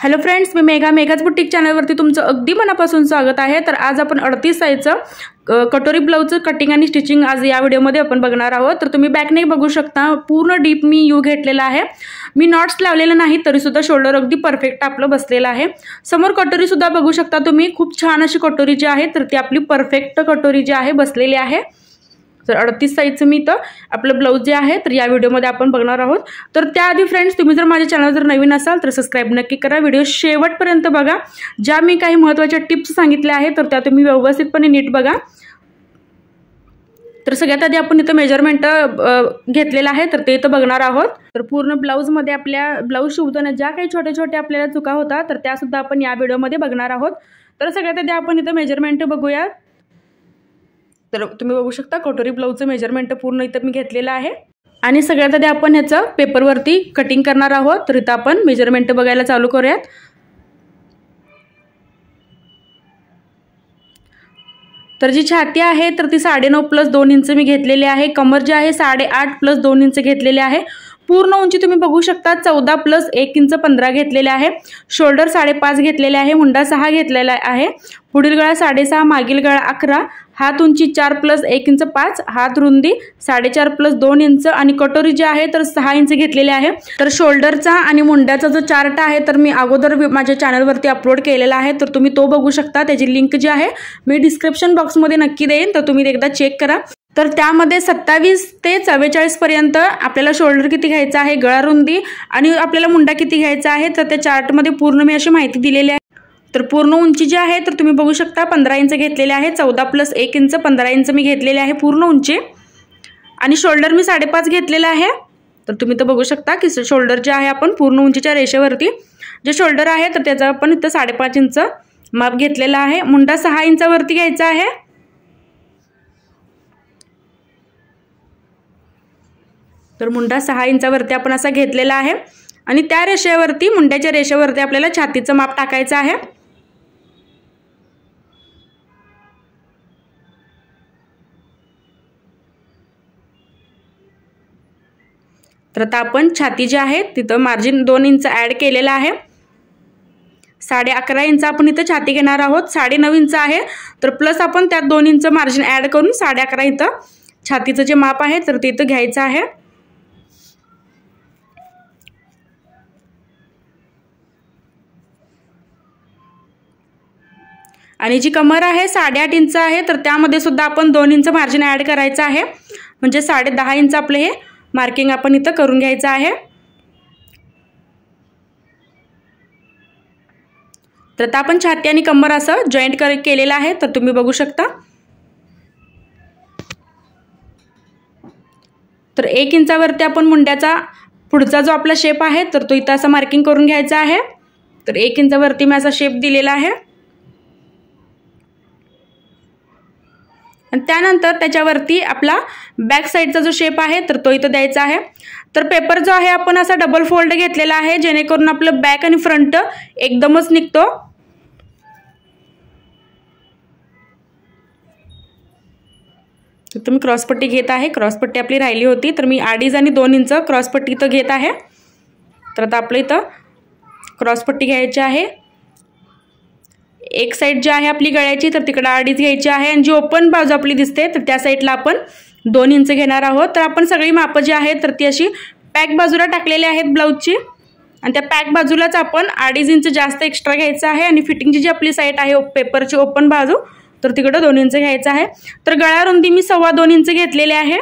Hello friends, मी मेघाज boutique चॅनलवरती तुमचं अगदी मनापासून स्वागत आहे। तर आज आपण 38 साईजचं कटोरी ब्लाउजचं कटिंग आणि स्टिचिंग आज या व्हिडिओमध्ये आपण बघणार आहोत। तर तुम्ही बॅक नेक बघू शकता, पूर्ण डीप मी यू घेतलेला आहे। मी नॉट्स लावलेले नाही तरी सुद्धा शोल्डर अगदी परफेक्ट आपलं बसलेलं आहे। समोर कटोरी सुद्धा बघू शकता तुम्ही, खूप छान अशी कटोरी जी आहे तर ती आपली परफेक्ट कटोरी जी आहे बसलेली आहे। तर 38 साईजचं मी तर आपलं ब्लाउज जे आहे तर या व्हिडिओमध्ये आपण बघणार आहोत। तर त्याआधी फ्रेंड्स, तुम्ही जर माझ्या चॅनल जर नवीन असाल तर सबस्क्राइब नक्की करा, व्हिडिओ शेवटपर्यंत बघा। ज्या मी काही महत्त्वाच्या टिप्स सांगितल्या आहेत तर त्या तुम्ही व्यवस्थितपणे नीट बघा। तर सगळ्यात आधी आपण इथं मेजरमेंट घेतलेलं आहे तर ते इथं बघणार आहोत। तर पूर्ण ब्लाउजमध्ये आपल्या ब्लाउज शिवताना ज्या काही छोटे छोटे आपल्याला चुका होतात तर त्या सुद्धा आपण या व्हिडिओमध्ये बघणार आहोत। तर सगळ्यात आधी आपण इथं मेजरमेंट बघूया। तर तुम्ही बघू शकता कटोरी ब्लाउजचं मेजरमेंट पूर्ण इथं मी घेतलेलं आहे आणि सगळ्यात आधी आपण ह्याचं पेपरवरती कटिंग करणार आहोत। तर इथं आपण मेजरमेंट बघायला चालू करूयात। तर जी छाती आहे तर ती 9.5 + 2 इंच मी घेतलेली आहे। कमर जी आहे 8.5 + 2 इंच घेतलेली आहे। पूर्ण उंची तुम्ही बघू शकता 14 + 1 इंच 15 घेतलेले आहे। शोल्डर 5.5 घेतलेले आहे। मुंडा 6 घेतलेला आहे। पुढील गळा 6.5, मागील गळा 11, हात उंची 4 + 1 इंच 5, हात रुंदी 4.5 + 2 इंच आणि कटोरी जी आहे तर 6 इंच घेतलेली आहे। तर शोल्डरचा आणि मुंड्याचा जो चार्ट आहे तर मी अगोदर माझ्या चॅनलवरती अपलोड केलेला आहे, तर तुम्ही तो बघू शकता। त्याची लिंक जी आहे मी डिस्क्रिप्शन बॉक्समध्ये नक्की देईन, तर तुम्ही एकदा चेक करा। तर त्यामध्ये 27 ते 44 पर्यंत आपल्याला शोल्डर किती घ्यायचा आहे, गळा रुंदी आणि आपल्याला मुंडा किती घ्यायचा आहे तर त्या चार्टमध्ये पूर्ण मी अशी माहिती दिलेली आहे। तर पूर्ण उंची जी आहे तर तुम्ही बघू शकता 15 इंच घेतलेले आहे। 14 + 1 इंच 15 इंच मी घेतलेले आहे पूर्ण उंची आणि शोल्डर मी 5.5 घेतलेला आहे। तर तुम्ही तर बघू शकता की शोल्डर जे आहे आपण पूर्ण उंचीच्या रेषेवरती जे शोल्डर आहे तर त्याचा आपण इथं 5.5 इंच माप घेतलेला आहे। मुंडा 6 इंचावरती घ्यायचा आहे। तर मुंडा 6 इंचावरती आपण असा घेतलेला आहे आणि त्या रेषेवरती, मुंड्याच्या रेषेवरती आपल्याला छातीचं माप टाकायचं आहे। तर आता आपण छाती जी आहे तिथं मार्जिन 2 इंच ॲड केलेलं आहे। 11.5 इंच आपण इथं छाती घेणार आहोत। 9.5 इंच आहे तर प्लस आपण त्यात 2 इंच मार्जिन ॲड करून 11.5 इथं छातीचं जे माप आहे तर ते इथं घ्यायचं आहे। आणि जी कमर आहे 8.5 इंच आहे तर त्यामध्ये सुद्धा आपण 2 इंच मार्जिन ॲड करायचं आहे, म्हणजे 10.5 इंच आपले हे मार्किंग आपण इथं करून घ्यायचं आहे। तर आता आपण छाती आणि कमर असं जॉईंट केलेलं आहे, तर तुम्ही बघू शकता। तर 1 इंचावरती आपण मुंड्याचा पुढचा जो आपला शेप आहे तर तो इथं असं मार्किंग करून घ्यायचा आहे। तर 1 इंचावरती मी असा शेप दिलेला आहे आणि त्यानंतर त्याच्यावरती आपला बॅक साईडचा जो शेप आहे तर तो इथं द्यायचा आहे। तर पेपर जो आहे आपण असा डबल फोल्ड घेतलेला आहे, जेणेकरून आपलं बॅक आणि फ्रंट एकदमच निघतो। तर तुम्ही क्रॉसपट्टी घेत आहे, क्रॉसपट्टी आपली राहिली होती तर मी 2.5 आणि 2 इंच क्रॉसपट्टी इथं घेत आहे। तर आता आपलं इथं क्रॉसपट्टी घ्यायची आहे। एक साईड जी आहे आपली गळ्याची तर तिकडे 2.5 घ्यायची आहे आणि जी ओपन बाजू आपली दिसते तर त्या साईडला आपण 2 इंच घेणार आहोत। तर आपण सगळी मापं जी आहेत तर ती अशी पॅक बाजूला टाकलेली आहेत ब्लाऊजची आणि त्या पॅक बाजूलाच आपण 2.5 इंच जास्त एक्स्ट्रा घ्यायचं आहे आणि फिटिंगची जी आपली साईड आहे पेपरची ओपन बाजू तर तिकडे 2 इंच घ्यायचं आहे। तर गळा रुंदी मी 2.25 इंच घेतलेले आहे।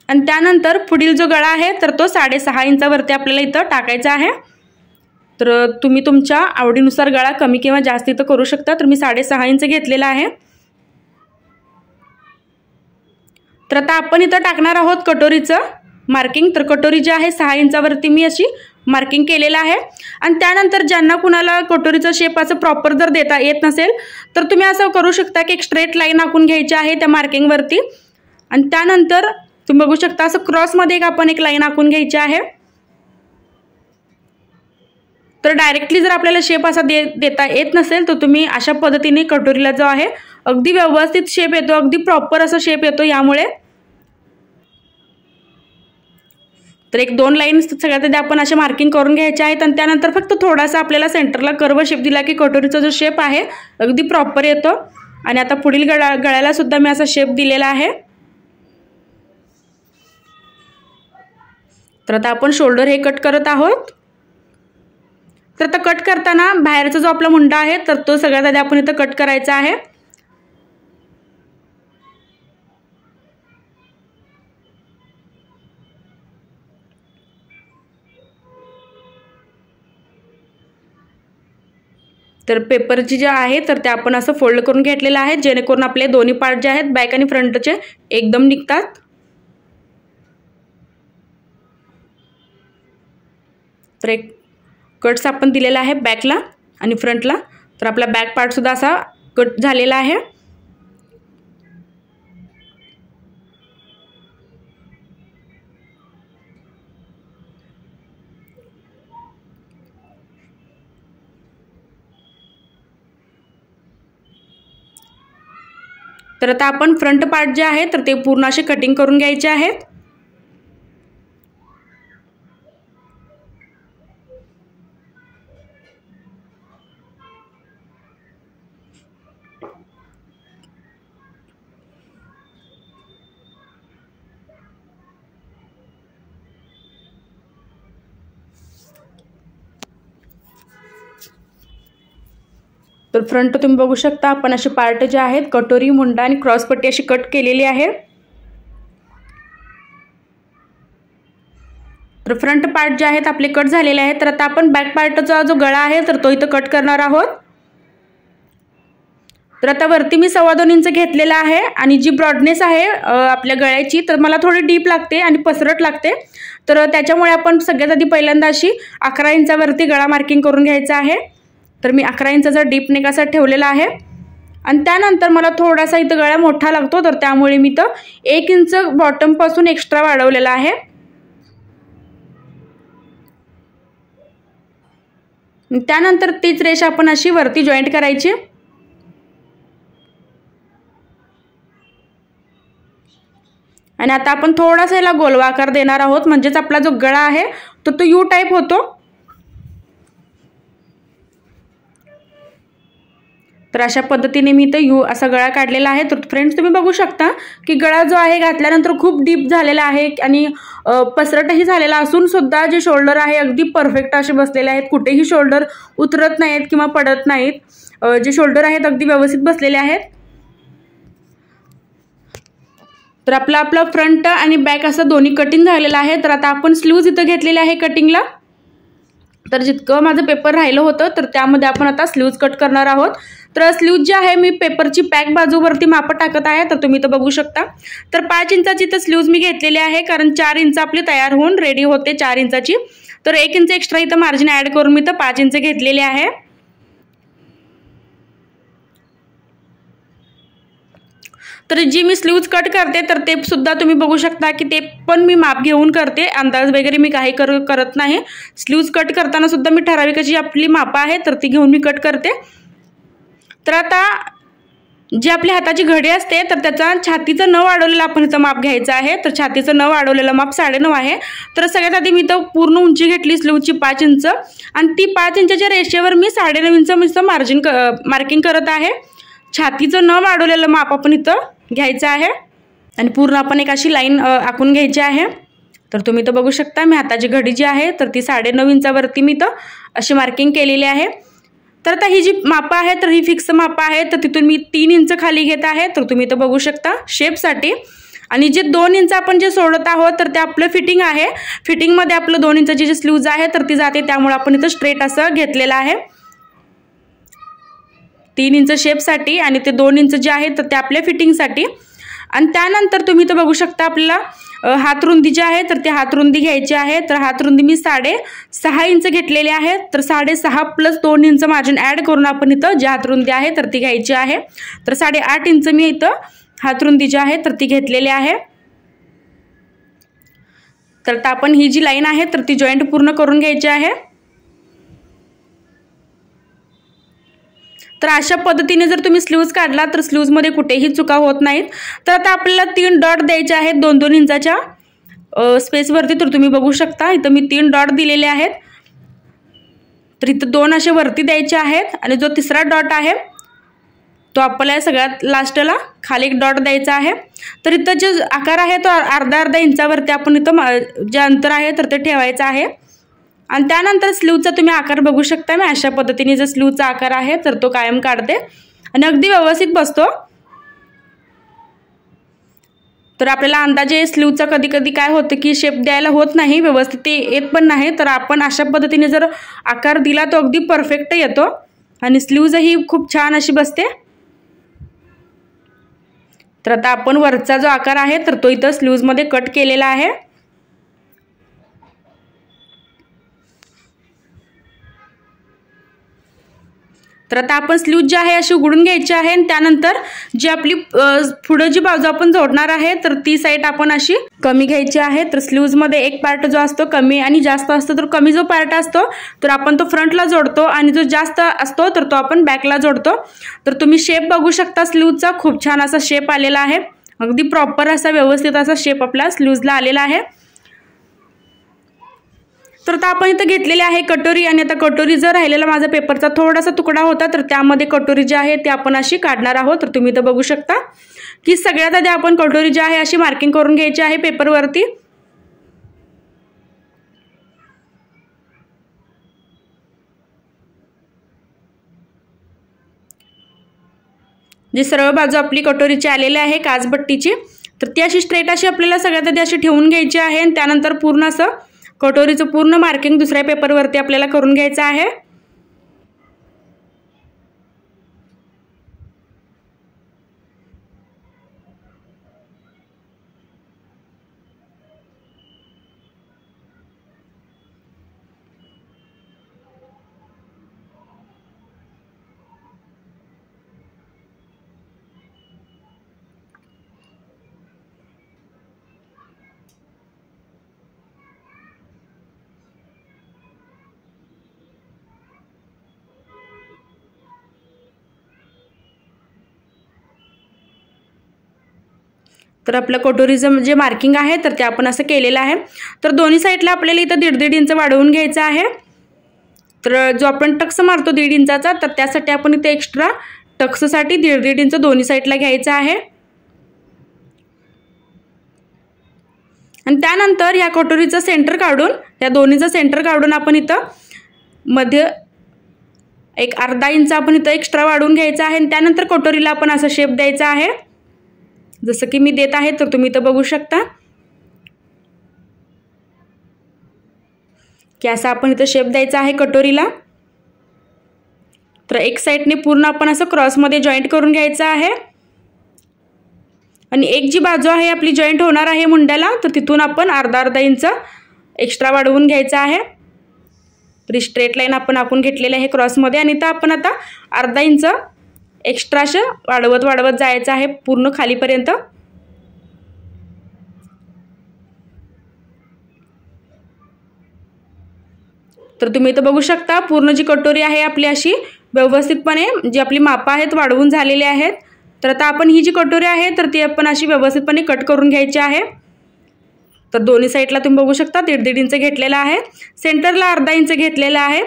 आणि त्यानंतर पुढील जो गळा आहे तर तो 6.5 इंचावरती आपल्याला इथं टाकायचा आहे। तर तुम्ही तुमच्या आवडीनुसार गळा कमी किंवा जास्त इथं करू शकता। तर मी 6.5 इंच घेतलेला आहे। तर आता आपण इथं टाकणार आहोत कटोरीचं मार्किंग। तर कटोरी जी आहे 6 इंचावरती मी अशी मार्किंग केलेलं आहे आणि त्यानंतर ज्यांना कुणाला कटोरीचा शेप असं प्रॉपर जर देता येत नसेल तर तुम्ही असं करू शकता की एक स्ट्रेट लाईन आखून घ्यायची आहे त्या मार्किंगवरती आणि त्यानंतर तुम्ही बघू शकता असं क्रॉसमध्ये आपण एक लाईन आखून घ्यायची आहे। तर डायरेक्टली जर आपल्याला शेप असा देता येत नसेल तर तुम्ही अशा पद्धतीने कटोरीला जो आहे अगदी व्यवस्थित शेप येतो, अगदी प्रॉपर असा शेप येतो। यामुळे तर एक 2 लाईन सगळ्यात आधी आपण अशा मार्किंग करून घ्यायच्या आहेत आणि त्यानंतर फक्त थोडासा आपल्याला सेंटरला कर्व शेप दिला की कटोरीचा जो शेप आहे अगदी प्रॉपर येतो। आणि आता पुढील गळ्याला सुद्धा मी असा शेप दिलेला आहे। तर आता आपण शोल्डर हे कट करत आहोत। तर आता कट करताना बाहेरचा जो आपला मुंडा आहे तर तो सगळ्यात आधी आपण इथं कट करायचा आहे। तर पेपरची जे आहे तर ते आपण असं फोल्ड करून घेतलेलं आहे जेणेकरून आपले दोन्ही पार्ट जे आहेत बॅक आणि फ्रंटचे एकदम निघतात। तर एक कट्स आपण दिलेला आहे बॅकला आणि फ्रंटला। तर आपला बॅक पार्ट सुद्धा असा कट झालेला आहे। तर आता आपण फ्रंट पार्ट जे आहे तर ते पूर्ण असे कटिंग करून घ्यायचे आहेत। तर फ्रंट तुम्ही बघू शकता आपण असे पार्ट जे आहेत कटोरी, मुंडा आणि क्रॉस पट्टी अशी कट केलेली आहे। तर फ्रंट पार्ट जे आहेत आपले कट झालेले आहेत। तर आता आपण बॅक पार्टचा जो गळा आहे तर तो इथं कट करणार आहोत। तर आता वरती मी 2.25 इंच घेतलेला आहे आणि जी ब्रॉडनेस आहे आपल्या गळ्याची तर मला थोडी डीप लागते आणि पसरट लागते। तर त्याच्यामुळे आपण सगळ्यात आधी पहिल्यांदा अशी 11 इंचावरती गळा मार्किंग करून घ्यायचा आहे। तर मी 11 इंचाचा डीप नेक असा ठेवलेला आहे आणि त्यानंतर मला थोडासा इथं गळा मोठा लागतो तर त्यामुळे मी तर 1 इंच बॉटम पासून एक्स्ट्रा वाढवलेला आहे। त्यानंतर तीच रेष आपण अशी वरती जॉईंट करायची आणि आता आपण थोडासा याला गोलवा आकार देणार आहोत म्हणजेच आपला जो गळा आहे तो यू टाइप होतो। तर अशा पद्धतीने मी इथं यू असा गळा काढलेला आहे। तर फ्रेंड्स तुम्ही बघू शकता की गळा जो आहे घातल्यानंतर खूप डीप झालेला आहे आणि पसरटही झालेला असून सुद्धा जे शोल्डर आहे अगदी परफेक्ट असे बसलेले आहेत, कुठेही शोल्डर उतरत नाहीत किंवा पडत नाहीत। जे शोल्डर आहेत अगदी व्यवस्थित बसलेले आहेत। तर आपला फ्रंट आणि बॅक असं दोन्ही कटिंग झालेलं आहे। तर आता आपण स्लीव्ज इथं घेतलेले आहे कटिंगला। तर जितकं माझं पेपर राहिलं होतं तर त्यामध्ये आपण आता स्लीव्ज कट करणार आहोत। तर स्लीव्ज जी आहे मी पेपरची बॅक बाजूवरती माप टाकत आहे। तर तुम्ही इथं बघू शकता। तर 5 इंचाची तर स्लीव्ज मी घेतलेली आहे कारण 4 इंच आपली तयार होऊन रेडी होते 4 इंचाची। तर 1 इंच एक्स्ट्रा इथं मार्जिन ॲड करून मी इथं 5 इंच घेतलेले आहे। तर जी मी स्लीव्ज कट करते तर ते सुद्धा तुम्ही बघू शकता की ते पण मी माप घेऊन करते, अंदाज वगैरे मी काही करत नाही। स्लीव्ज कट करताना सुद्धा मी ठराविक अशी आपली माप आहे तर ती घेऊन मी कट करते। तर आता जी आपली हाताची घडी असते तर त्याचा छातीचं न वाढवलेलं आपण इथं माप घ्यायचं आहे। तर छातीचं न वाढवलेलं माप 9.5 आहे। तर सगळ्यात आधी मी इथं पूर्ण उंची घेतली स्लीव्हची 5 इंच आणि ती 5 इंचाच्या रेषेवर मी 9.5 इंच मी मार्किंग करत आहे। छातीचं न वाढवलेलं माप आपण इथं घ्यायचं आहे आणि पूर्ण आपण एक अशी लाईन आखून घ्यायची आहे। तर तुम्ही इथं बघू शकता मी हाताची घडी जी आहे तर ती 9.5 इंचावरती मी इथं अशी मार्किंग केलेली आहे। तर आता ही जी मापं आहे तर ही फिक्स मापं आहे। तर तिथून मी 3 इंच खाली घेत आहे। तर तुम्ही इथं बघू शकता शेपसाठी आणि जे 2 इंच आपण जे सोडत आहोत तर ते आपलं फिटिंग आहे। फिटिंगमध्ये आपलं 2 इंचाची जी स्लीव्ज आहे तर ती जाते, त्यामुळे आपण इथं स्ट्रेट असं घेतलेलं आहे 3 इंच शेपसाठी आणि ते 2 इंच जे आहे तर ते आपल्या फिटिंगसाठी। आणि त्यानंतर तुम्ही इथं बघू शकता आपल्याला हातरुंदी जी आहे तर ती हातरुंदी घ्यायची आहे। तर हातरुंदी मी 6.5 इंच घेतलेली आहे। तर 6.5 प्लस 2 इंच मार्जिन ॲड करून आपण इथं जी हातरुंदी आहे तर ती घ्यायची आहे। तर 8.5 इंच मी इथं हातरुंदी जी आहे तर ती घेतलेली आहे। तर आता आपण ही जी लाईन आहे तर ती जॉईंट पूर्ण करून घ्यायची आहे। तर अशा पद्धतीने जर तुम्ही स्लीव्ज काढला तर स्लीव्जमध्ये कुठेही चुका होत नाहीत। तर आता आपल्याला 3 डॉट द्यायचे आहेत 2-2 इंचाच्या स्पेसवरती तर तुम्ही बघू शकता इथं मी 3 डॉट दिलेले आहेत. तर इथं 2 असे वरती द्यायचे आहेत आणि जो तिसरा डॉट आहे तो आपल्याला सगळ्यात लास्टला खाली एक डॉट द्यायचा आहे. तर इथं जे आकार आहे तो अर्धा इंचावरती आपण इथं जे अंतर आहे तर ते ठेवायचं आहे. आणि त्यानंतर स्लीवचा तुम्ही आकार बघू शकता. मी अशा पद्धतीने जो स्लीवचा आकार आहे तर तो कायम काढते आणि अगदी व्यवस्थित बसतो. तर आपल्याला अंदाजे स्लीवचा कधी कधी काय होतं की शेप द्यायला होत नाही, व्यवस्थित ते येत पण नाही. तर आपण अशा पद्धतीने जर आकार दिला तो अगदी परफेक्ट येतो आणि स्लीवही खूप छान अशी बसते. तर आता आपण वरचा जो आकार आहे तर तो इथं स्लीव्जमध्ये कट केलेला आहे. तर आता आपण स्लीव जी आहे अशी उघडून घ्यायची आहे आणि त्यानंतर जी आपली पुढे जी बाजू आपण जोडणार आहे तर ती साईड आपण अशी कमी घ्यायची आहे. तर स्लीव्जमध्ये एक पार्ट जो असतो कमी आणि जास्त असतो, तर कमी जो पार्ट असतो तर आपण तो फ्रंटला जोडतो आणि जो जास्त असतो तर तो आपण बॅकला जोडतो. तर तुम्ही शेप बघू शकता स्लीवचा खूप छान असा शेप आलेला आहे. अगदी प्रॉपर असा व्यवस्थित असा शेप आपल्या स्लीव्जला आलेला आहे. तर आता आपण इथं घेतलेली आहे कटोरी आणि आता कटोरी जर राहिलेला माझा पेपरचा थोडासा तुकडा होता तर त्यामध्ये कटोरी जी आहे ती आपण अशी काढणार आहोत. तर तुम्ही इथं बघू शकता की सगळ्यात आधी आपण कटोरी जी आहे अशी मार्किंग करून घ्यायची आहे पेपरवरती. जी सरळ बाजू आपली कटोरीची आलेली आहे काचबट्टीची तर ती अशी स्ट्रेट अशी आपल्याला सगळ्यात आधी अशी ठेवून घ्यायची आहे आणि त्यानंतर पूर्ण असं कटोरीचं पूर्ण मार्किंग दुसऱ्या पेपरवरती आपल्याला करून घ्यायचं आहे. तर आपलं कटोरीचं जे मार्किंग आहे तर ते आपण असं केलेलं आहे. तर दोन्ही साईडला आपल्याला इथं 1.5 इंच वाढवून घ्यायचं आहे. तर जो आपण टक्स मारतो 1.5 इंचाचा तर त्यासाठी आपण इथे एक्स्ट्रा टक्ससाठी 1.5 इंच दोन्ही साईडला घ्यायचं आहे. आणि त्यानंतर या कटोरीचं सेंटर काढून या दोन्हीचं सेंटर काढून आपण इथं मध्ये एक अर्धा इंच आपण इथं एक्स्ट्रा वाढवून घ्यायचं आहे आणि त्यानंतर कटोरीला आपण असा शेप द्यायचा आहे जसं की मी देत आहे. तर तुम्ही इथं बघू शकता की असा आपण इथं शेप द्यायचा आहे कटोरीला. तर एक साईडने पूर्ण आपण असं क्रॉसमध्ये जॉईंट करून घ्यायचं आहे आणि एक जी बाजू आहे आपली जॉईंट होणार आहे मुंड्याला तर तिथून आपण अर्धा इंच एक्स्ट्रा वाढवून घ्यायचा आहे. तर स्ट्रेट लाईन आपण घेतलेली आहे क्रॉसमध्ये आणि इथं आपण आता अर्धा इंच एक्स्ट्रा असं वाढवत जायचं आहे पूर्ण खालीपर्यंत. तर तुम्ही इथं बघू शकता पूर्ण जी कटोरी आहे आपली अशी व्यवस्थितपणे जी आपली मापं आहेत वाढवून झालेली आहेत. तर आता आपण ही जी कटोरी आहे तर ती आपण अशी व्यवस्थितपणे कट करून घ्यायची आहे. तर दोन्ही साईडला तुम्ही बघू शकता 1.5 इंच घेतलेला आहे, सेंटरला अर्धा इंच घेतलेला आहे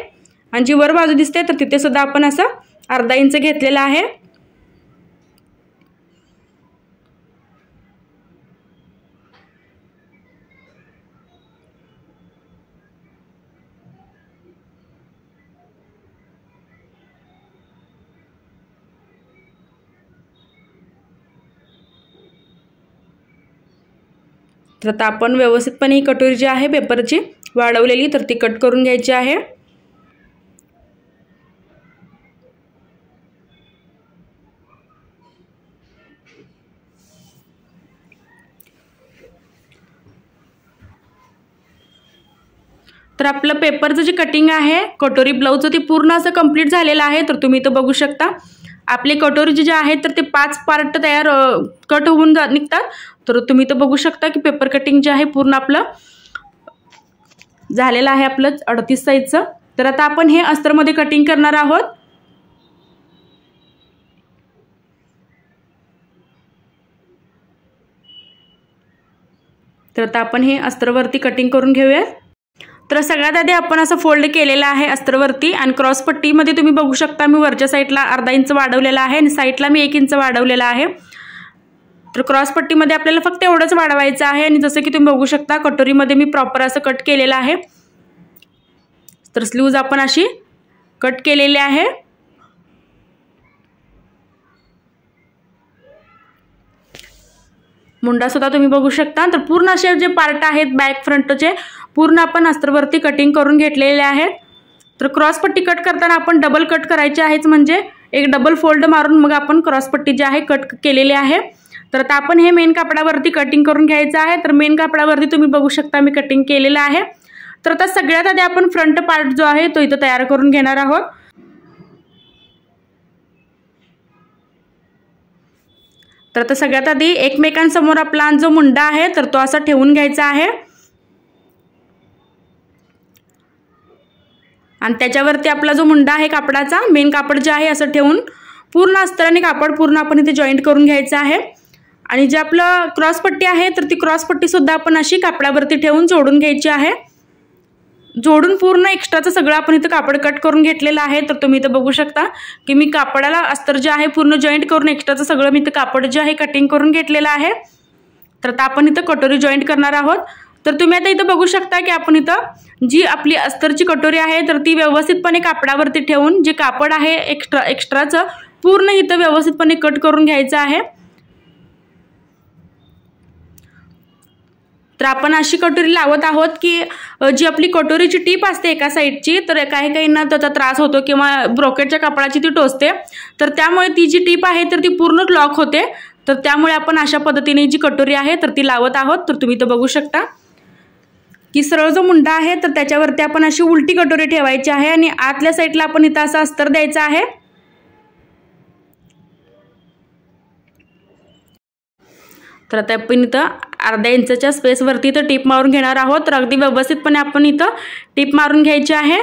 आणि जी वर बाजू दिसते तर तिथे सुद्धा आपण असं अर्धा इंच घेतलेला आहे. तर आता आपण व्यवस्थितपणे ही कटोरी जी आहे पेपरची वाढवलेली तर ती कट करून घ्यायची आहे. तर आपलं पेपरचं जे कटिंग आहे कटोरी ब्लाऊजचं ते पूर्ण असं कंप्लीट झालेलं आहे. तर तुम्ही इथं बघू शकता आपले कटोरी जे आहे तर ते 5 पार्ट तयार कट होऊन निघतात. तर तुम्ही इथं बघू शकता की पेपर कटिंग जे आहे पूर्ण आपलं झालेलं आहे आपलं 38 साईजचं. तर आता आपण हे अस्तरमध्ये कटिंग करणार आहोत. तर आता आपण हे अस्तरवरती कटिंग करून घेऊया। तर सगळ्यात आधी आपण असं फोल्ड केलेलं आहे अस्तरवरती आणि क्रॉस पट्टीमध्ये तुम्ही बघू शकता मी वरच्या साईडला अर्धा इंच वाढवलेला आहे आणि साईडला मी 1 इंच वाढवलेला आहे। तर क्रॉस पट्टीमध्ये आपल्याला फक्त एवढंच वाढवायचं आहे आणि जसं की तुम्ही बघू शकता कटोरीमध्ये मी प्रॉपर असं कट केलेलं आहे। तर स्लीव्ज आपण अशी कट केलेली आहे। मुंडा सुद्धा तुम्ही बघू शकता। तर पूर्ण असे जे पार्ट आहेत बॅक फ्रंटचे पूर्ण आपण अस्तरवरती कटिंग करून घेतलेले आहेत। तर क्रॉस पट्टी कट करताना आपण डबल कट करायचे आहेच, म्हणजे एक डबल फोल्ड मारून मग आपण क्रॉस पट्टी जी आहे कट केलेली आहे। तर आता आपण हे मेन कापडावरती कटिंग करून घ्यायचं आहे। तर मेन कापडावरती तुम्ही बघू शकता मी कटिंग केलेलं आहे। तर आता सगळ्यात आधी आपण फ्रंट पार्ट जो आहे तो इथं तयार करून घेणार आहोत। तर आता सगळ्यात आधी एकमेकांसमोर आपला जो मुंडा आहे तर तो असा ठेवून घ्यायचा आहे आणि त्याच्यावरती आपला जो मुंडा आहे कापडाचा मेन कापड जे आहे असं ठेवून पूर्ण अस्तराने कापड पूर्ण आपण इथे जॉईंट करून घ्यायचं आहे। आणि जे आपलं क्रॉस पट्टी आहे तर ती क्रॉस पट्टी सुद्धा आपण अशी कापडावरती ठेवून जोडून घ्यायची आहे। जोडून पूर्ण एक्स्ट्राचं सगळं आपण इथं कापड कट करून घेतलेलं आहे। तर तुम्ही इथं बघू शकता की मी कापडाला अस्तर जे आहे पूर्ण जॉईंट करून एक्स्ट्राचं सगळं मी इथं कापड जे आहे कटिंग करून घेतलेलं आहे। तर आता आपण इथं कटोरी जॉईंट करणार आहोत। तर तुम्ही आता इथं बघू शकता की आपण इथं जी आपली अस्तरची कटोरी आहे तर ती व्यवस्थितपणे कापडावरती ठेवून जे कापड आहे एक्स्ट्राचं पूर्ण इथं व्यवस्थितपणे कट करून घ्यायचं आहे। तर आपण अशी कटोरी लावत आहोत की जी आपली कटोरीची टीप असते एका साईडची तर काहींना त्याचा त्रास होतो किंवा ब्रोकेटच्या कापडाची ती टोचते, तर त्यामुळे ती जी टीप आहे तर ती पूर्ण लॉक होते। तर त्यामुळे आपण अशा पद्धतीने जी कटोरी आहे तर ती लावत आहोत। तर तुम्ही इथं बघू शकता की सरळ जो मुंडा आहे तर त्याच्यावरती आपण अशी उलटी कटोरी ठेवायची आहे आणि आतल्या साईडला आपण इथं असं अस्तर द्यायचं आहे। तर आता आपण इथं अर्ध्या इंचच्या स्पेसवरती इथं टीप मारून घेणार आहोत। तर अगदी व्यवस्थितपणे आपण इथं टीप मारून घ्यायची आहे।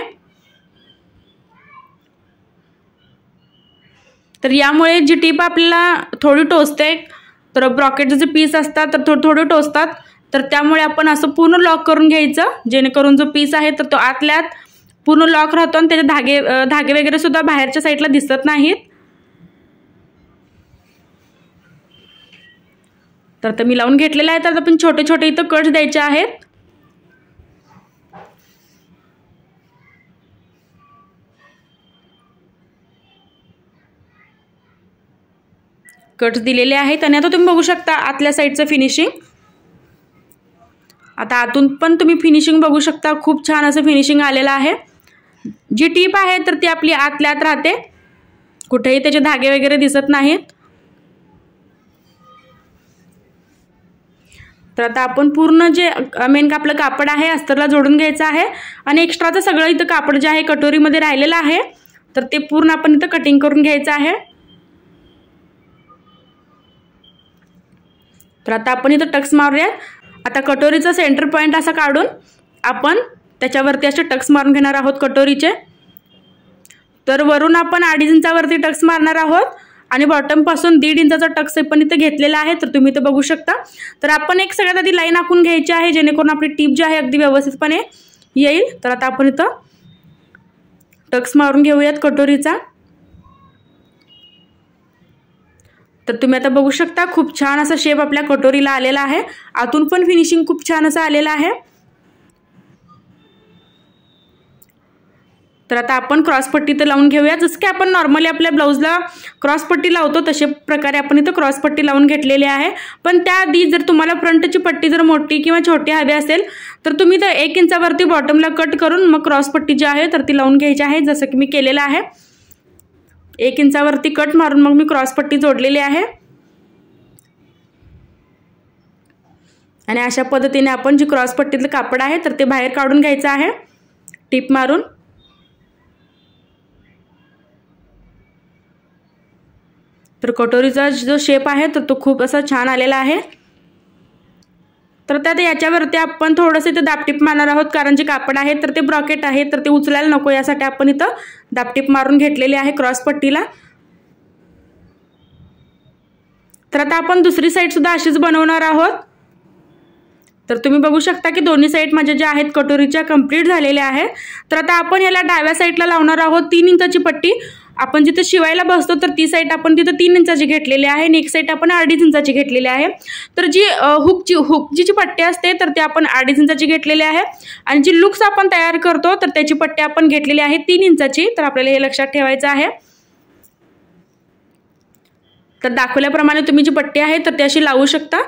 तर यामुळे जी टीप आपल्याला थोडी टोचते तर ब्रॉकेटचे जे पीस असतात तर थोडे टोचतात, तर त्यामुळे आपण असं पूर्ण लॉक करून घ्यायचं जेणेकरून जो पीस आहे तर तो आतल्यात पूर्ण लॉक राहतो आणि त्याचे धागे वगैरे सुद्धा बाहेरच्या साईडला दिसत नाहीत। तर आता मी लावून घेतलेला आहे। तर आपण छोटे छोटे इथं कट्स द्यायचे आहेत। कट्स दिलेले आहेत आणि आता तुम्ही बघू शकता आतल्या साईडचं फिनिशिंग। आता आतून पण तुम्ही फिनिशिंग बघू शकता, खूप छान असं फिनिशिंग आलेलं आहे। जी टीप आहे तर ती आपली आतल्यात राहते, कुठेही त्याचे धागे वगैरे दिसत नाहीत। तर आता आपण पूर्ण जे मेन आपलं कापड आहे अस्तरला जोडून घ्यायचं आहे आणि एक्स्ट्राचं सगळं इथं कापड जे आहे कटोरीमध्ये राहिलेलं आहे तर ते पूर्ण आपण इथं कटिंग करून घ्यायचं आहे। तर आता आपण इथं टक्स मारूयात। आता कटोरीचा सेंटर पॉईंट असा काढून आपण त्याच्यावरती असे टक्स मारून घेणार आहोत कटोरीचे। तर वरून आपण 2.5 इंचावरती टक्स मारणार आहोत आणि बॉटम पासून 1.5 इंचाचा टक्स पण इथे घेतलेला आहे। तर तुम्ही इथे बघू शकता। तर आपण एक सगळ्यात आधी लाईन आखून घ्यायची आहे जेणेकरून आपली टीप जी आहे अगदी व्यवस्थितपणे येईल। तर आता आपण इथं टक्स मारून घेऊयात कटोरीचा। तर तुम्ही आता बघू शकता खूप छान असा शेप आपल्या कटोरीला आलेला आहे। आतून पण फिनिशिंग खूप छान असं आलेलं आहे। तर आता आपण क्रॉस पट्टी तर लावून घेऊया। जसं की आपण नॉर्मली आपल्या ब्लाउजला क्रॉस पट्टी लावतो तशा प्रकारे आपण इथं क्रॉस पट्टी लावून घेतलेली आहे। पण त्याआधी जर तुम्हाला फ्रंटची पट्टी जर मोठी किंवा छोटी हवी असेल तर तुम्ही तर 1 इंचावरती बॉटमला कट करून मग क्रॉस पट्टी जी आहे तर ती लावून घ्यायची आहे, जसं की मी केलेलं आहे। 1 इंचावरती कट मारून मग मी क्रॉस पट्टी जोडलेली आहे आणि अशा पद्धतीने आपण जी क्रॉस पट्टीतलं कापड आहे तर ते बाहेर काढून घ्यायचं आहे टीप मारून। तर कटोरीचा जो शेप आहे तर तो खूप असा छान आलेला आहे। तर त्यात याच्यावरती आपण थोडंसं इथं दाबटीप मारणार आहोत, कारण जे कापड आहे तर ते ब्रॉकेट आहे तर ते उचलायला नको यासाठी आपण इथं दाबटीप मारून घेतलेली आहे क्रॉस पट्टीला। तर आता आपण दुसरी साईड सुद्धा अशीच बनवणार आहोत। तर तुम्ही बघू शकता की दोन्ही साईड माझ्या ज्या आहेत कटोरीच्या कंप्लीट झालेल्या आहेत। तर आता आपण याला डाव्या साईडला लावणार आहोत 3 इंचाची पट्टी। आपण जिथे शिवायला बसतो तर ती साईड आपण तिथे 3 इंचाची घेतलेली आहे आणि एक साईड आपण 2.5 इंचाची घेतलेली आहे। तर जी हुकची पट्टी असते तर ते आपण 2.5 इंचाची घेतलेली आहे आणि जी लुक्स आपण तयार करतो तर त्याची पट्टी आपण घेतलेली आहे 3 इंचाची। तर आपल्याला हे लक्षात ठेवायचं आहे। तर दाखवल्याप्रमाणे तुम्ही जी पट्टी आहे तर ती अशी लावू शकता।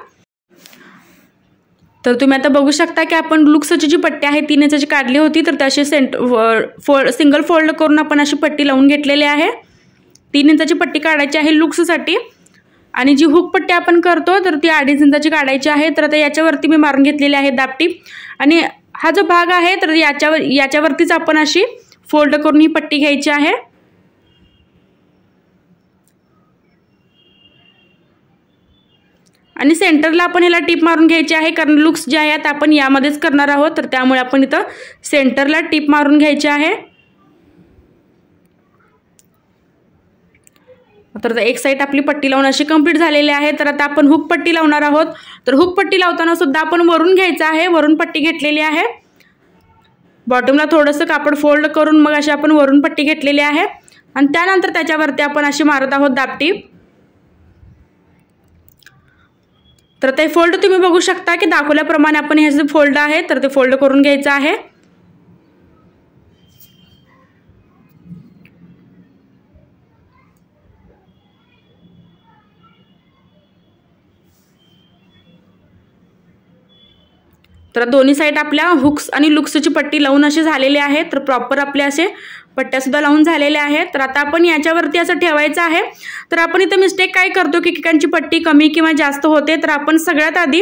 तर तुम्ही आता बघू शकता की आपण लुक्सची जी पट्टी आहे 3 इंचाची काढली होती तर त्याशी सिंगल फोल्ड करून आपण अशी पट्टी लावून घेतलेली आहे। 3 इंचाची पट्टी काढायची आहे लुक्ससाठी आणि जी हुक पट्टी आपण करतो तर ती 2.5 इंचाची काढायची आहे। तर आता याच्यावरती मी मारून घेतलेली आहे दाबटीप आणि हा जो भाग आहे तर याच्यावरतीच आपण अशी फोल्ड करून ही पट्टी घ्यायची आहे। आणि सेंटरला आपण ह्याला टिप मारून घ्यायची आहे कारण लुक्स जे आहेत आपण यामध्येच करणार आहोत तर त्यामुळे आपण इथं सेंटरला टिप मारून घ्यायची आहे। तर एक साईड आपली पट्टी लावून अशी कंप्लीट झालेली आहे। तर आता आपण हुक पट्टी लावणार आहोत। तर हुक पट्टी लावताना सुद्धा आपण वरून घ्यायचं आहे, वरून पट्टी घेतलेली आहे। बॉटमला थोडंसं कापड फोल्ड करून मग अशी आपण वरून पट्टी घेतलेली आहे आणि त्यानंतर त्याच्यावरती आपण अशी मारत आहोत दाबटीप। तर ते फोल्ड तुम्ही बघू शकता की दाखवल्याप्रमाणे आपण हे जे फोल्ड आहे तर ते फोल्ड करून घ्यायचं आहे। तर दोन्ही साईड आपल्या हुक्स आणि लुक्सची पट्टी लावून अशी झालेली आहे। तर प्रॉपर आपले असे पट्ट्या सुद्धा लावून झालेल्या आहेत। तर आता आपण याच्यावरती असं ठेवायचं आहे। तर आपण इथं मिस्टेक काय करतो की एकेकांची पट्टी कमी किंवा जास्त होते। तर आपण सगळ्यात आधी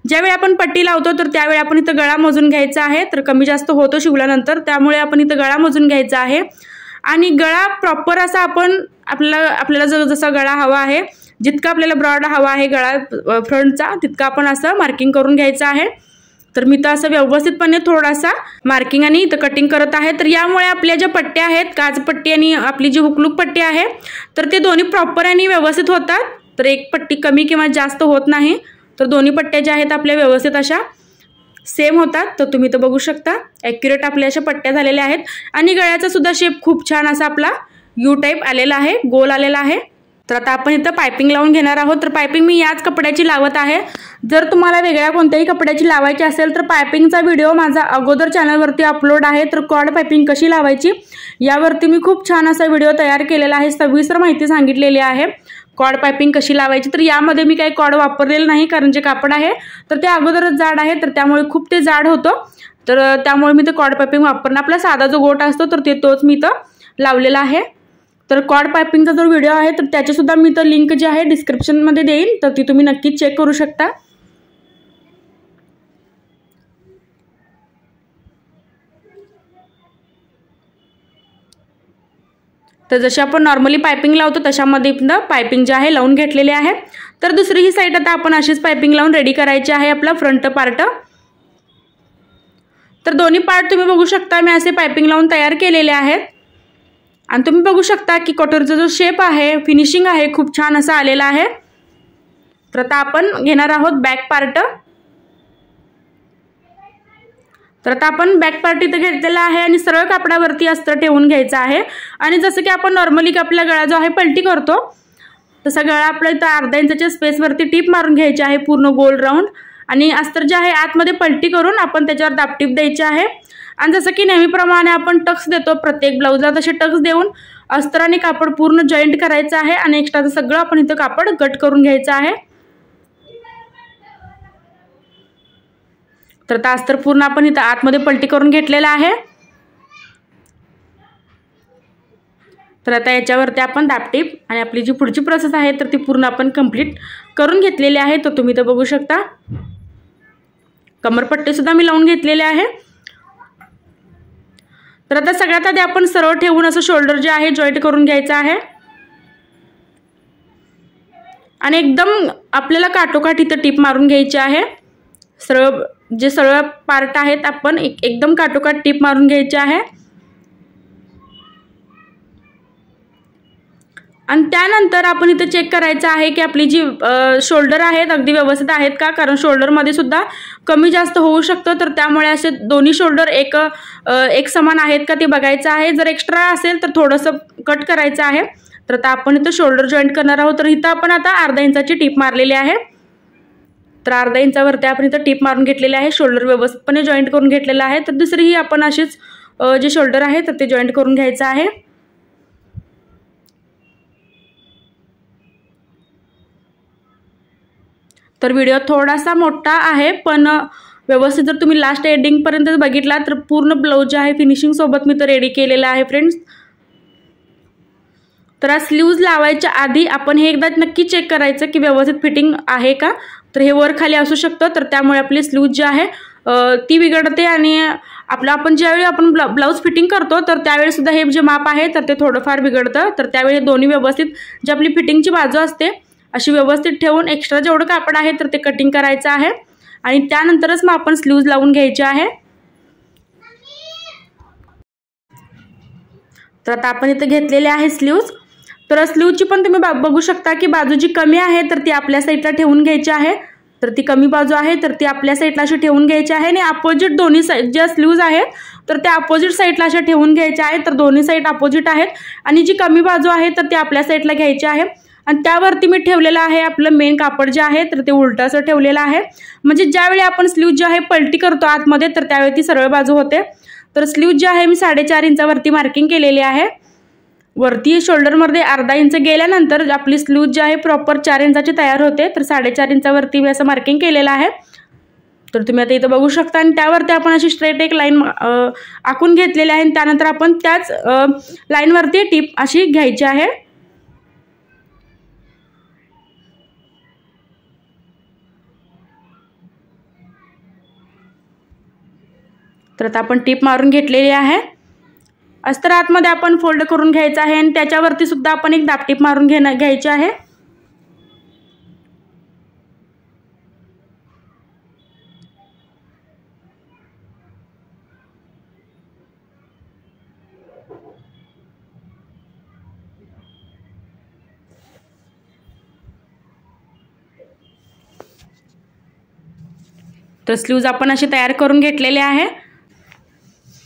ज्यावेळी आपण पट्टी लावतो तर त्यावेळी आपण इथं गळा मोजून घ्यायचा आहे। तर कमी जास्त होतो शिवल्यानंतर, त्यामुळे आपण इथं गळा मोजून घ्यायचा आहे आणि गळा प्रॉपर असा आपण आपल्याला जसा गळा हवा आहे, जितका आपल्याला ब्रॉड हवा आहे गळा फ्रंटचा, तितका आपण असं मार्किंग करून घ्यायचं आहे। तर मी तर असं व्यवस्थितपणे थोडासा मार्किंग आणि इथं कटिंग करत आहे। तर यामुळे आपल्या ज्या पट्ट्या आहेत काजपट्टी आणि आपली जी हुकलूक पट्टी आहे तर ते दोन्ही प्रॉपर आणि व्यवस्थित होतात। तर एक पट्टी कमी किंवा जास्त होत नाही। तर दोन्ही पट्ट्या ज्या आहेत आपल्या व्यवस्थित अशा सेम होतात। तर तुम्ही तर बघू शकता ॲक्युरेट आपल्या अशा पट्ट्या झालेल्या आहेत आणि गळ्याचा सुद्धा शेप खूप छान असा आपला यू टाईप आलेला आहे, गोल आलेला आहे। तर आता आपण इथं पायपिंग लावून घेणार आहोत। तर पायपिंग मी याच कपड्याची लावत आहे। जर तुम्हाला वेगळ्या कोणत्याही कपड्याची लावायची असेल तर पायपिंगचा व्हिडिओ माझा अगोदर चॅनलवरती अपलोड आहे। तर कॉर्ड पायपिंग कशी लावायची यावरती मी खूप छान असा व्हिडिओ तयार केलेला आहे, सविस्तर माहिती सांगितलेली आहे कॉर्ड पायपिंग कशी लावायची। तर यामध्ये मी काही कॉर्ड वापरलेलं नाही कारण जे कापड आहे तर ते अगोदरच जाड आहे, तर त्यामुळे खूप ते जाड होतं। तर त्यामुळे मी ते कॉर्ड पायपिंग वापरणार, आपला साधा जो गोट असतो तर तोच मी इथं लावलेला आहे। तर कॉर्ड पायपिंगचा जो व्हिडिओ आहे तर त्याची सुद्धा मी तर लिंक जी आहे डिस्क्रिप्शनमध्ये देईन, तर ती तुम्ही नक्कीच चेक करू शकता। तर जशी आपण नॉर्मली पायपिंग लावतो तशामध्ये पायपिंग जे आहे लावून घेतलेले आहे। तर दुसरी ही साईड आता आपण अशीच पायपिंग लावून रेडी करायची आहे आपला फ्रंट पार्ट। तर दोन्ही पार्ट तुम्ही बघू शकता मी असे पायपिंग लावून तयार केलेले आहेत आणि तुम्ही बघू शकता की कटोरीचा जो शेप आहे, फिनिशिंग आहे, खूप छान असा आलेला आहे। तर आता आपण घेणार आहोत बॅक पार्ट। तर आता आपण बॅक पार्ट इथे घेतलेला आहे आणि सरळ कापडावरती अस्तर ठेवून घ्यायचं आहे आणि जसं की आपण नॉर्मली आपला गळा जो आहे पलटी करतो तसा गळा आपल्या इथं अर्धा इंचाच्या स्पेसवरती टिप मारून घ्यायची आहे पूर्ण गोल राऊंड आणि अस्तर जे आहे आतमध्ये पलटी करून आपण त्याच्यावर दाबटीप द्यायची आहे। आणि जसं की नेहमीप्रमाणे आपण टक्स देतो प्रत्येक ब्लाऊजला तसे टक्स देऊन अस्त्राने कापड पूर्ण जॉईंट करायचं आहे आणि एक्स्ट्राचं सगळं आपण इथं कापड कट करून घ्यायचं आहे। तर आता अस्तर पूर्ण आपण इथं आतमध्ये पलटी करून घेतलेला आहे। तर आता याच्यावरती आपण दाबटीप आणि आपली जी पुढची प्रोसेस आहे तर ती पूर्ण आपण कंप्लीट करून घेतलेली आहे। तर तुम्ही तर बघू शकता कमरपट्टी सुद्धा मी लावून घेतलेले आहे। तर आता सगळ्यात आधी आपण सरळ ठेवून असं शोल्डर जे आहे जॉईंट करून घ्यायचं आहे आणि एकदम आपल्याला काठोकाठ इथं टिप मारून घ्यायची आहे। सरळ पार्ट आहेत आपण एकदम काठोकाठ टिप मारून घ्यायची आहे आणि त्यानंतर आपण इथे चेक करायचं आहे की आपली जी शोल्डर आहेत अगदी व्यवस्थित आहेत का, कारण शोल्डरमध्ये सुद्धा कमी जास्त होऊ शकतं, तर त्यामुळे असे दोन्ही शोल्डर एक समान आहेत का ते बघायचं आहे. जर एक्स्ट्रा असेल तर थोडंसं कट करायचं आहे. तर आता आपण इथं शोल्डर जॉईंट करणार आहोत. तर इथं आपण आता अर्धा इंचाची टीप मारलेली आहे. तर अर्धा इंचावरती आपण इथं टीप मारून घेतलेली आहे. शोल्डर व्यवस्थितपणे जॉईंट करून घेतलेला आहे. तर दुसरीही आपण अशीच जे शोल्डर आहे तर ते जॉईंट करून घ्यायचं आहे. तर व्हिडिओ थोडासा मोठा आहे, पण व्यवस्थित जर तुम्ही लास्ट एंडिंगपर्यंत बघितला तर पूर्ण ब्लाऊज जे आहे फिनिशिंग सोबत मी तर रेडी केलेला आहे फ्रेंड्स. तर आज स्लीव्ज लावायच्या आधी आपण हे एकदा नक्की चेक करायचं की व्यवस्थित फिटिंग आहे का. तर हे वर खाली असू शकतं, तर त्यामुळे आपली स्लीव्ज जी आहे ती बिघडते. आणि आपण ज्यावेळी आपण ब्लाऊज फिटिंग करतो तर त्यावेळी सुद्धा हे जे माप आहे तर ते थोडंफार बिघडतं. तर त्यावेळी दोन्ही व्यवस्थित जी आपली फिटिंगची बाजू असते अशी व्यवस्थित ठेवून एक्स्ट्रा जेवढं कापड आहे तर ते कटिंग करायचं आहे. आणि त्यानंतरच मग आपण स्लीव्ज लावून घ्यायचे आहे. तर आता आपण इथे घेतलेले आहे स्लीव्ज. तर स्लीव्जची पण तुम्ही बघू शकता की बाजू जी कमी आहे तर ती आपल्या साईडला ठेवून घ्यायची आहे. तर ती कमी बाजू आहे तर ती आपल्या साईडला अशी ठेवून घ्यायची आहे. आणि अपोजिट दोन्ही साईड ज्या स्लीव्ज आहेत तर त्या अपोजिट साईडला अशा ठेवून घ्यायच्या आहेत. तर दोन्ही साईड अपोजिट आहेत आणि जी कमी बाजू आहे तर ती आपल्या साईडला घ्यायची आहे. आणि त्यावरती मी ठेवलेलं आहे आपलं मेन कापड जे आहे तर ते उलटं असं ठेवलेलं आहे. म्हणजे ज्यावेळी आपण स्लीव्ज जी आहे पलटी करतो आतमध्ये तर त्यावेळी ती सरळ बाजू होते. तर स्लीव्ज जी आहे मी 4.5 इंचावरती मार्किंग केलेली आहे. वरती शोल्डरमध्ये अर्धा इंच गेल्यानंतर आपली स्लीव्ज जी आहे प्रॉपर 4 इंचाची तयार होते. तर 4.5 इंचावरती मी असं मार्किंग केलेलं आहे. तर तुम्ही आता इथं बघू शकता. आणि त्यावरती आपण अशी स्ट्रेट एक लाईन आखून घेतलेली आहे. आणि त्यानंतर आपण त्याच लाईनवरती टीप अशी घ्यायची आहे. तर आता आपण टीप मारून घेतलेली आहे. अस्तर आतमध्ये आपण फोल्ड करून घ्यायचं आहे आणि त्याच्यावरती सुद्धा आपण एक दाबटीप मारून घ्यायची आहे. तर स्लीव्ज आपण अशी तयार करून घेतलेले आहे.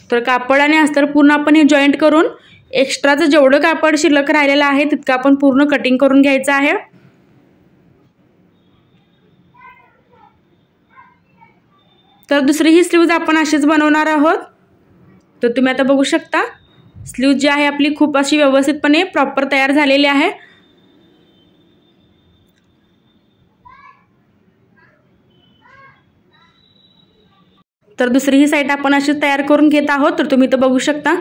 तर कापड आणि अस्तर पूर्ण आपण हे जॉईंट करून एक्स्ट्राचं जेवढं कापड शिल्लक राहिलेलं आहे तितकं आपण पूर्ण कटिंग करून घ्यायचं आहे. तर दुसरी ही स्लीव्ज आपण अशीच बनवणार आहोत. तर तुम्ही आता बघू शकता स्लीव्ज जी आहे आपली खूप अशी व्यवस्थितपणे प्रॉपर तयार झालेली आहे. तर दुसरी ही साईड आपण अशी तयार करून घेत आहोत. तर तुम्ही इथं बघू शकता.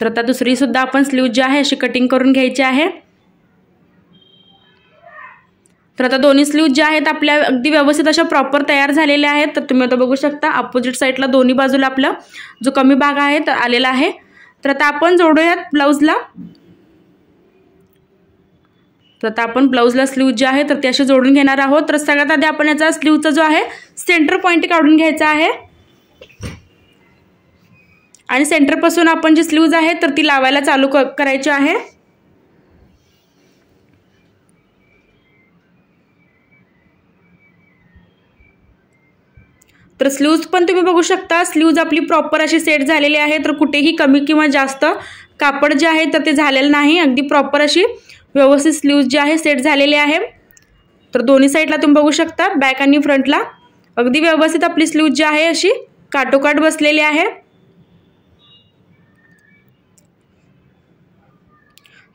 तर आता दुसरी सुद्धा आपण स्लीव्ज जी आहे अशी कटिंग करून घ्यायची आहे. तर आता दोन्ही स्लीव्ज ज्या आहेत आपल्या अगदी व्यवस्थित अशा प्रॉपर तयार झालेल्या आहेत. तर तुम्ही आता बघू शकता अपोजिट साईडला दोन्ही बाजूला आपला जो कमी भाग आहे तर आलेला आहे. तर आता आपण जोडूयात ब्लाऊजला. तर आता आपण ब्लाऊजला स्लीव्ज जे आहे तर ते असे जोडून घेणार आहोत. तर सगळ्यात आधी आपण याचा स्लीव्हचा जो आहे सेंटर पॉईंट काढून घ्यायचा आहे. आणि सेंटरपासून आपण जी स्लीव्ज आहे तर ती लावायला चालू करायची आहे. तर स्लीव्ज पण तुम्ही बघू शकता स्लीव्ज आपली प्रॉपर अशी सेट झालेली आहे. तर कुठेही कमी किंवा जास्त कापड जे आहे तर ते झालेलं नाही. अगदी प्रॉपर अशी व्यवस्थित स्लीव्ज जी आहे सेट झालेली आहे. तर दोन्ही साईडला तुम्ही बघू शकता बॅक आणि फ्रंटला अगदी व्यवस्थित आपली स्लीव्ज जी आहे अशी काटोकाट बसलेली आहे.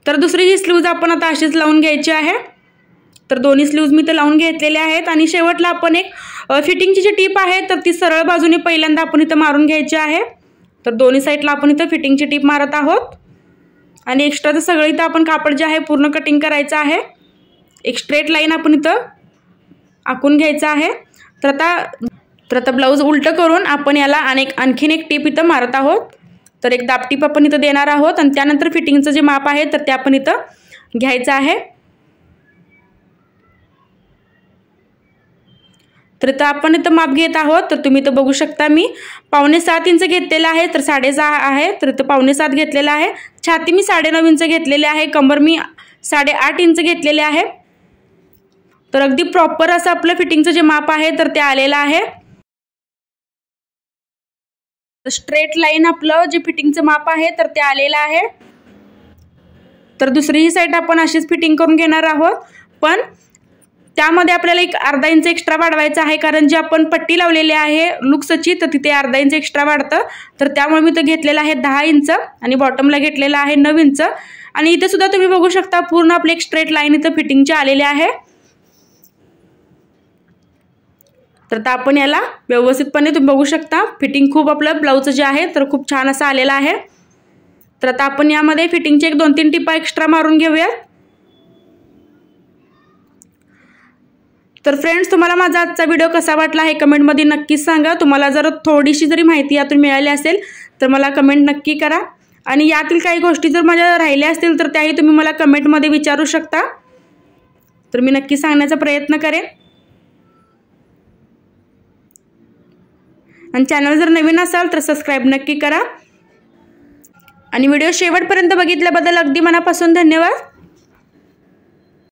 तर दुसरी ही स्लीव्ज आपण आता अशीच लावून घ्यायची आहे. तर दोन्ही स्लीव्ज मी तर लावून घेतलेल्या आहेत. आणि शेवटला आपण एक फिटिंगची जी टीप आहे तर ती सरळ बाजूने पहिल्यांदा आपण इथं मारून घ्यायची आहे. तर दोन्ही साईडला आपण इथं फिटिंगची टीप मारत आहोत आणि एक्स्ट्राचं सगळं इथं आपण कापड जे आहे पूर्ण कटिंग करायचं आहे। एक स्ट्रेट लाईन आपण इथं आखून घ्यायचं आहे। तर आता ब्लाऊज उलटं करून आपण याला आणखीन एक टीप इथं मारत आहोत। तर एक दाब टीप आपण इथं देणार आहोत आणि त्यानंतर फिटिंगचं जे माप आहे तर ते आपण इथं घ्यायचं आहे। तर इथं आपण इथं माप घेत आहोत। तर तुम्ही इथं बघू शकता मी 6.25 इंच घेतलेला आहे, तर 6.5 आहे, तर इथं 6.25 घेतलेला आहे। छाती मी 9.5 इंच घेतलेले आहे, कंबर मी 8.5 इंच घेतलेले आहे। तर अगदी प्रॉपर असं आपलं फिटिंगचं जे माप आहे तर ते आलेलं आहे। स्ट्रेट लाईन आपलं जे फिटिंगचं माप आहे तर ते आलेलं आहे। तर दुसरीही साईड आपण अशीच फिटिंग करून घेणार आहोत, पण त्यामध्ये आपल्याला एक अर्धा इंच एक्स्ट्रा वाढवायचा आहे, कारण जी आपण पट्टी लावलेली आहे लुक्सची तर तिथे अर्धा इंच एक्स्ट्रा वाढतं। तर त्यामुळे मी इथं घेतलेलं आहे 10 इंच आणि बॉटमला घेतलेला आहे 9 इंच आणि इथे सुद्धा तुम्ही बघू शकता पूर्ण आपले एक स्ट्रेट लाईन इथं फिटिंगचे आलेले आहे। तर आता आपण याला व्यवस्थितपणे तुम्ही बघू शकता फिटिंग खूप आपलं ब्लाऊज जे आहे तर खूप छान असं आलेलं आहे। तर आता आपण यामध्ये फिटिंगचे 1-2-3 टिपा एक्स्ट्रा मारून घेऊया। तर फ्रेंड्स, तुम्हाला माझा आजचा व्हिडिओ कसा वाटला हे कमेंटमध्ये नक्कीच सांगा। तुम्हाला जर थोडीशी जरी माहिती यातून मिळाली असेल तर मला कमेंट नक्की करा आणि यातील काही गोष्टी जर माझ्या राहिल्या असतील तर त्याही तुम्ही मला कमेंटमध्ये विचारू शकता, तर मी नक्की सांगण्याचा प्रयत्न करेन। आणि चॅनल जर नवीन असाल तर सबस्क्राइब नक्की करा आणि व्हिडिओ शेवटपर्यंत बघितल्याबद्दल अगदी मनापासून धन्यवाद।